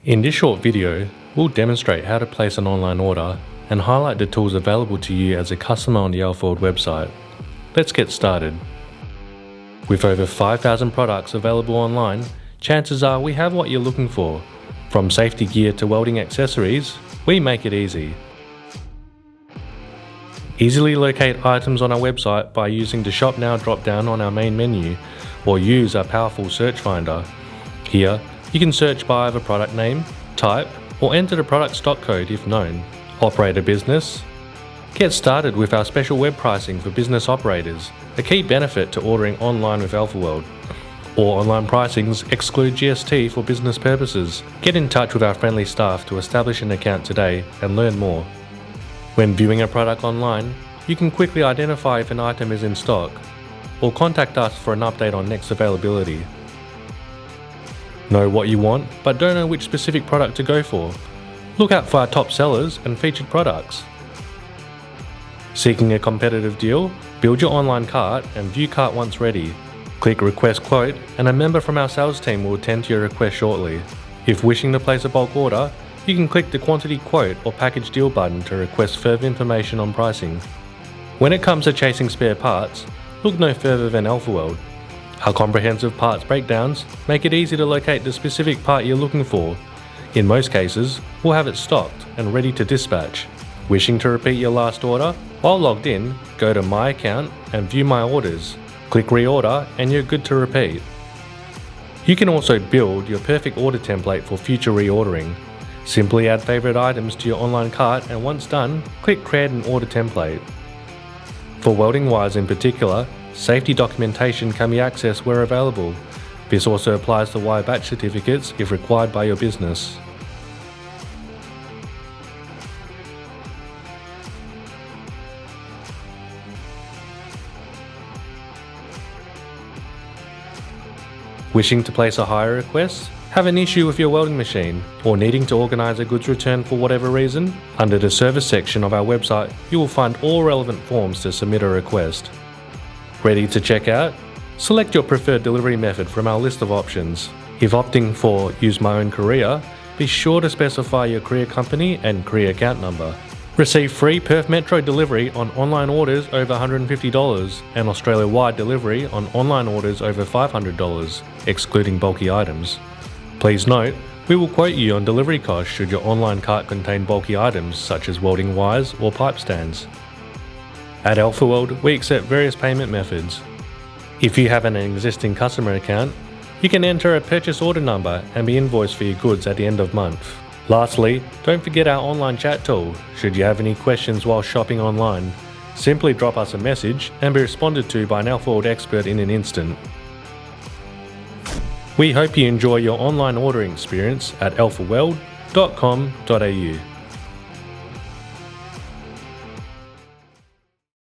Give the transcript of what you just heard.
In this short video, we'll demonstrate how to place an online order and highlight the tools available to you as a customer on the Alphaweld website. Let's get started. With over 5,000 products available online, chances are we have what you're looking for. From safety gear to welding accessories, we make it easy. Easily locate items on our website by using the Shop Now drop-down on our main menu, or use our powerful search finder. Here, you can search by either product name, type, or enter the product stock code if known. Operate a business? Get started with our special web pricing for business operators, a key benefit to ordering online with Alphaweld. All online pricings exclude GST for business purposes. Get in touch with our friendly staff to establish an account today and learn more. When viewing a product online, you can quickly identify if an item is in stock, or contact us for an update on next availability. Know what you want, but don't know which specific product to go for? Look out for our top sellers and featured products. Seeking a competitive deal? Build your online cart and view cart once ready. Click Request Quote and a member from our sales team will attend to your request shortly. If wishing to place a bulk order, you can click the Quantity Quote or Package Deal button to request further information on pricing. When it comes to chasing spare parts, look no further than Alphaweld. Our comprehensive parts breakdowns make it easy to locate the specific part you're looking for. In most cases, we'll have it stocked and ready to dispatch. Wishing to repeat your last order? While logged in, go to My Account and view My Orders. Click Reorder and you're good to repeat. You can also build your perfect order template for future reordering. Simply add favorite items to your online cart and once done, click Create an Order Template. For welding wires in particular, safety documentation can be accessed where available. This also applies to wire batch certificates if required by your business. Wishing to place a hire request? Have an issue with your welding machine, or needing to organise a goods return for whatever reason? Under the service section of our website, you will find all relevant forms to submit a request. Ready to check out? Select your preferred delivery method from our list of options. If opting for Use My Own Courier, be sure to specify your courier company and courier account number. Receive free Perth Metro delivery on online orders over $150 and Australia-wide delivery on online orders over $500, excluding bulky items. Please note, we will quote you on delivery costs should your online cart contain bulky items such as welding wires or pipe stands. At Alphaweld, we accept various payment methods. If you have an existing customer account, you can enter a purchase order number and be invoiced for your goods at the end of month. Lastly, don't forget our online chat tool. Should you have any questions while shopping online, simply drop us a message and be responded to by an Alphaweld expert in an instant. We hope you enjoy your online ordering experience at alphaweld.com.au.